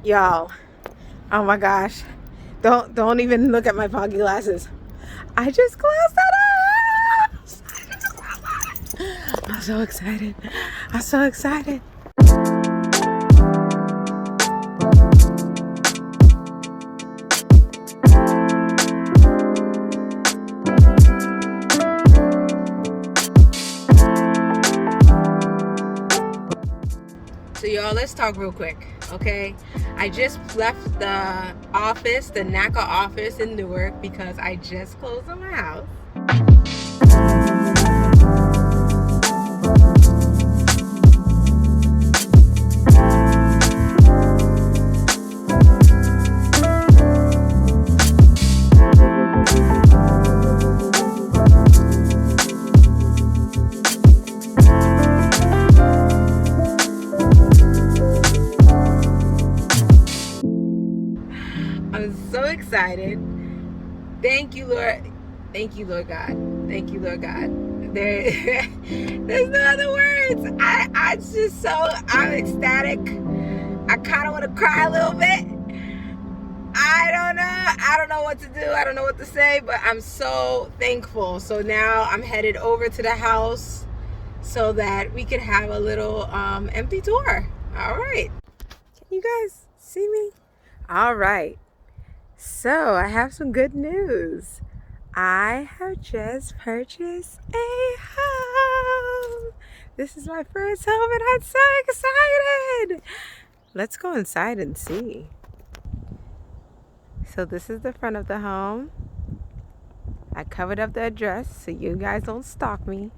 Y'all, oh my gosh. Don't even look at my foggy glasses. I just closed the house. I'm so excited. I'm so excited. So y'all, let's talk real quick, okay? I just left the office, the Naca office in Newark, because I just closed on my house. I'm so excited. Thank you, Lord. Thank you, Lord God. Thank you, Lord God. There's no other words. I'm ecstatic. I kind of want to cry a little bit. I don't know. I don't know what to do. I don't know what to say, but I'm so thankful. So now I'm headed over to the house so that we could have a little empty tour. All right. Can you guys see me? All right. So I have some good news. I have just purchased a home. This is my first home and I'm so excited. Let's go inside and see. So this is the front of the home. I covered up the address so you guys don't stalk me.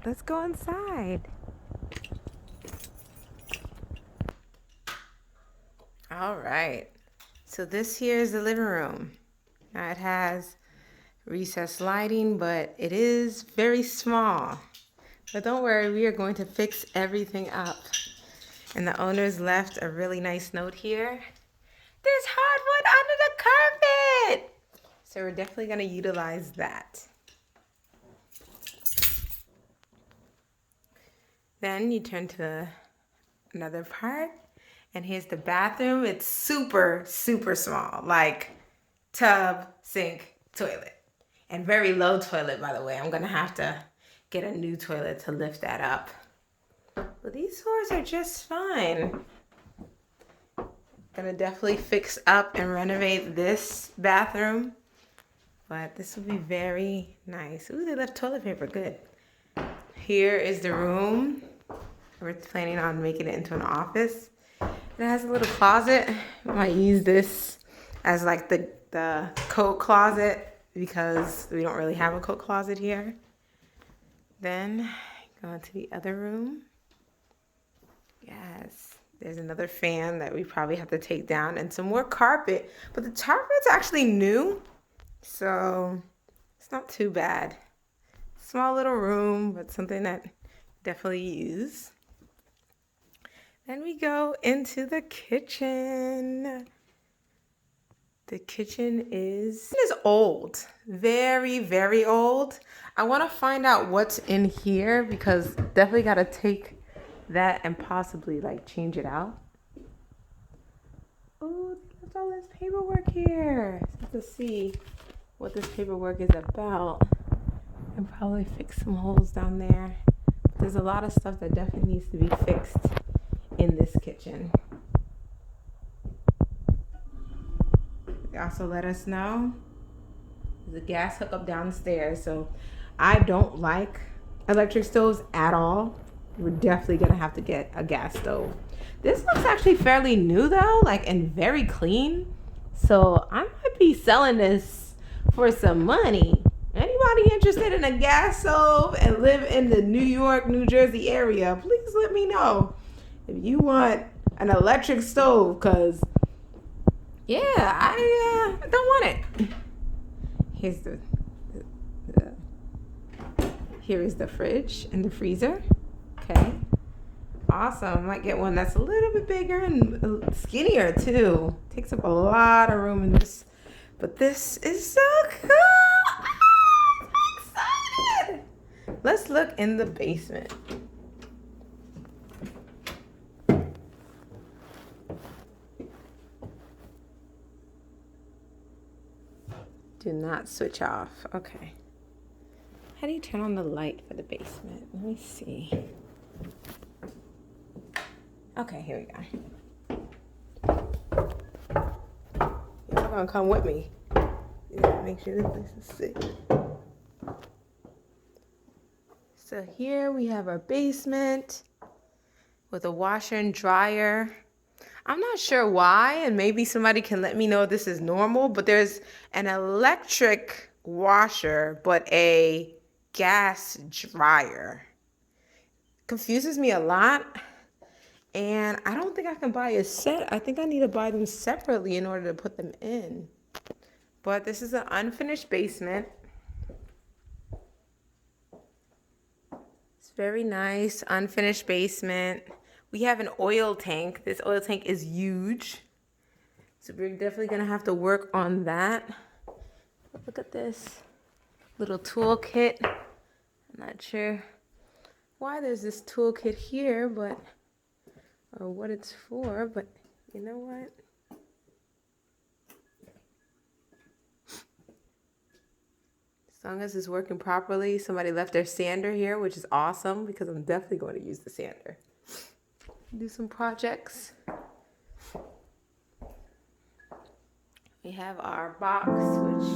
Let's go inside. All right. So this here is the living room. Now it has recessed lighting, but it is very small. But don't worry, we are going to fix everything up. And the owners left a really nice note here. There's hardwood under the carpet. So we're definitely going to utilize that. Then you turn to another part. And here's the bathroom. It's super, super small. Like tub, sink, toilet. And very low toilet, by the way. I'm going to have to get a new toilet to lift that up. But these floors are just fine. Gonna definitely fix up and renovate this bathroom. But this will be very nice. Ooh, they left toilet paper, good. Here is the room. We're planning on making it into an office. It has a little closet. We might use this as like the coat closet because we don't really have a coat closet here. Then go into the other room. Yes, there's another fan that we probably have to take down and some more carpet. But the carpet's actually new, so it's not too bad. Small little room, but something that definitely use. Then we go into the kitchen. The kitchen is old, very, very old. I want to find out what's in here because definitely got to take that and possibly like change it out. Oh, there's all this paperwork here. Let's see what this paperwork is about. And probably fix some holes down there. There's a lot of stuff that definitely needs to be fixed in this kitchen. They also let us know there's a gas hookup downstairs. So I don't like electric stoves at all. We're definitely gonna have to get a gas stove. This looks actually fairly new though, like, and very clean. So I might be selling this for some money. Anybody interested in a gas stove and live in the New York, New Jersey area, please let me know if you want an electric stove, cause yeah, I don't want it. Here's here is the fridge and the freezer. Okay, awesome. Might get one that's a little bit bigger and skinnier too. Takes up a lot of room in this, but this is so cool. I'm so excited. Let's look in the basement. Do not switch off. Okay. How do you turn on the light for the basement? Let me see. Okay, here we go. Y'all gonna come with me. Make sure this place is safe. So here we have our basement with a washer and dryer. I'm not sure why, and maybe somebody can let me know if this is normal, but there's an electric washer, but a gas dryer. Confuses me a lot, and I don't think I can buy a set. I think I need to buy them separately in order to put them in. But this is an unfinished basement. It's very nice, unfinished basement. We have an oil tank. This oil tank is huge. So we're definitely gonna have to work on that. Look at this little toolkit. I'm not sure why there's this toolkit here, but or what it's for, but you know what? As long as it's working properly. Somebody left their sander here, which is awesome because I'm definitely going to use the sander. Do some projects. We have our box, which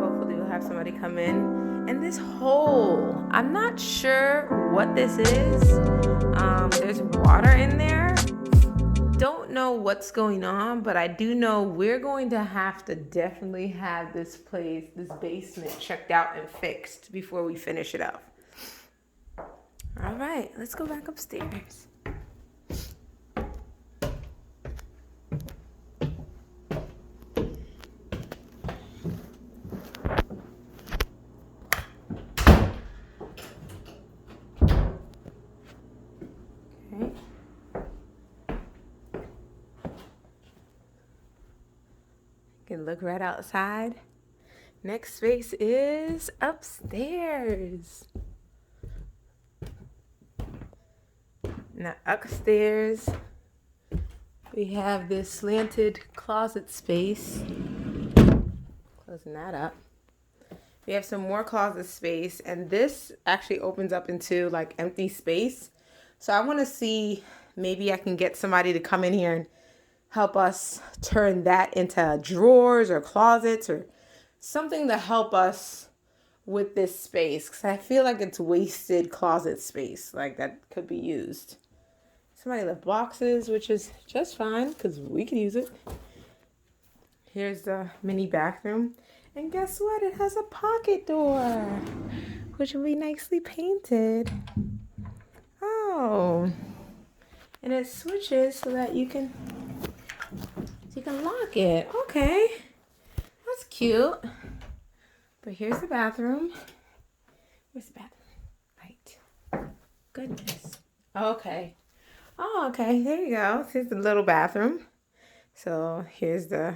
hopefully we'll have somebody come in. And this hole, I'm not sure what this is. There's water in there. Don't know what's going on, but I do know we're going to have to definitely have this place, this basement checked out and fixed before we finish it up. All right, let's go back upstairs. Can look right outside. Next space is upstairs. Now upstairs we have this slanted closet space. Closing that up. We have some more closet space, and this actually opens up into like empty space. So I want to see, maybe I can get somebody to come in here and help us turn that into drawers or closets or something to help us with this space, because I feel like it's wasted closet space, like that could be used. Somebody left boxes, which is just fine because we can use it. Here's the mini bathroom, and guess what? It has a pocket door, which will be nicely painted. Oh, and it switches so that you can lock it. Okay, that's cute. But here's the bathroom. Where's the bathroom? Right. Goodness. Okay. Oh, okay. There you go. Here's the little bathroom. So here's the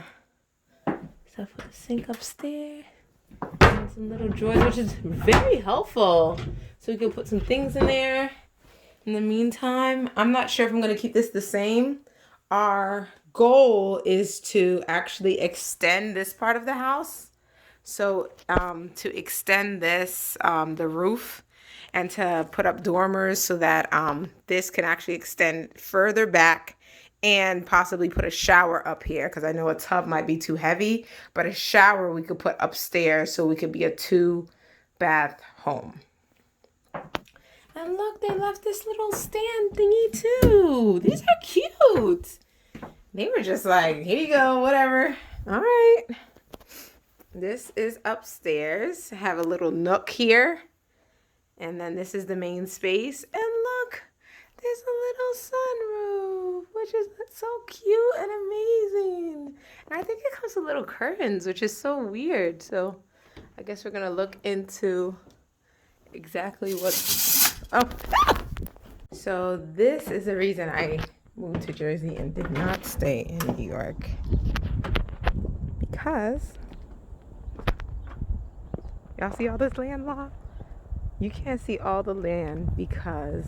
stuff for the sink upstairs. And some little drawers, which is very helpful. So we can put some things in there. In the meantime, I'm not sure if I'm going to keep this the same. Our goal is to actually extend this part of the house. So to extend this, the roof, and to put up dormers so that this can actually extend further back, and possibly put a shower up here, because I know a tub might be too heavy, but a shower we could put upstairs so we could be a 2-bath home. And look, they left this little stand thingy too. These are cute. They were just like, here you go, whatever. All right. This is upstairs. I have a little nook here. And then this is the main space. And look, there's a little sunroof, which is so cute and amazing. And I think it comes with little curtains, which is so weird. So I guess we're going to look into exactly what... Oh. So this is the reason I moved to Jersey and did not stay in New York. Because... y'all see all this land law? You can't see all the land because,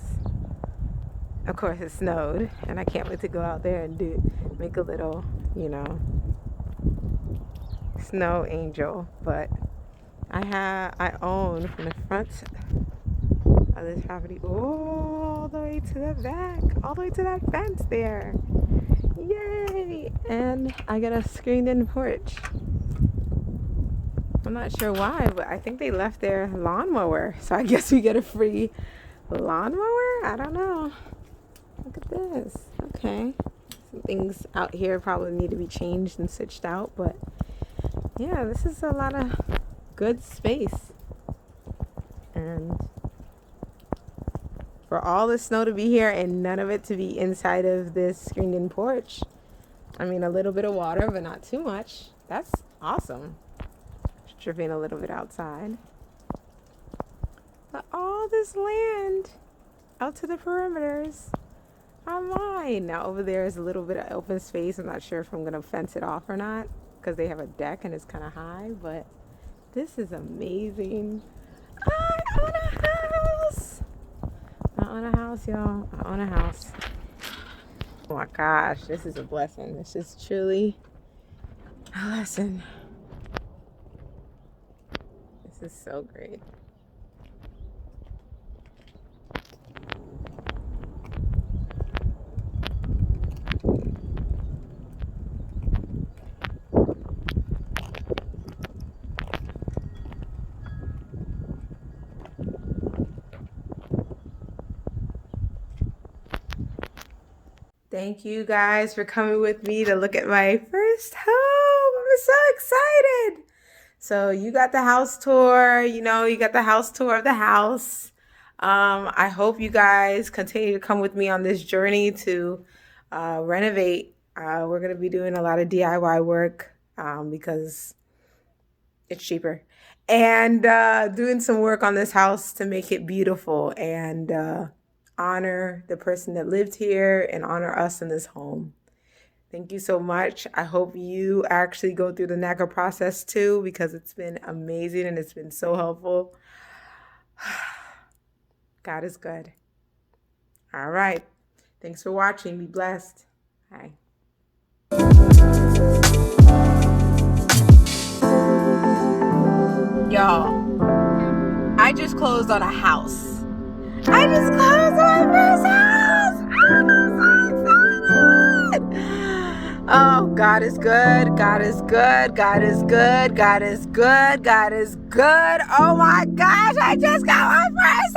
of course, it snowed. And I can't wait to go out there and make a little, snow angel, but I own from the front of this property all the way to the back, all the way to that fence there. Yay! And I got a screened-in porch. I'm not sure why, but I think they left their lawnmower, so I guess we get a free lawnmower? I don't know. Look at this. Okay. Some things out here probably need to be changed and switched out, but yeah, this is a lot of good space. And for all the snow to be here and none of it to be inside of this screened-in porch, I mean, a little bit of water, but not too much. That's awesome. Dripping a little bit outside. But all this land out to the perimeters are mine. Now over there is a little bit of open space. I'm not sure if I'm going to fence it off or not because they have a deck and it's kind of high, but this is amazing. I own a house. I own a house, y'all. I own a house. Oh my gosh, this is a blessing. This is truly a lesson. This is so great. Thank you guys for coming with me to look at my first home. I'm so excited. So you got the house tour, you got the house tour of the house. I hope you guys continue to come with me on this journey to renovate. We're going to be doing a lot of DIY work because it's cheaper. And doing some work on this house to make it beautiful and honor the person that lived here and honor us in this home. Thank you so much. I hope you actually go through the Naca process too, because it's been amazing and it's been so helpful. God is good. All right. Thanks for watching. Be blessed. Bye. Y'all, I just closed on a house. I just closed on my first house. I'm so excited. Oh, God is good. God is good. God is good. God is good. God is good. Oh my gosh, I just got my first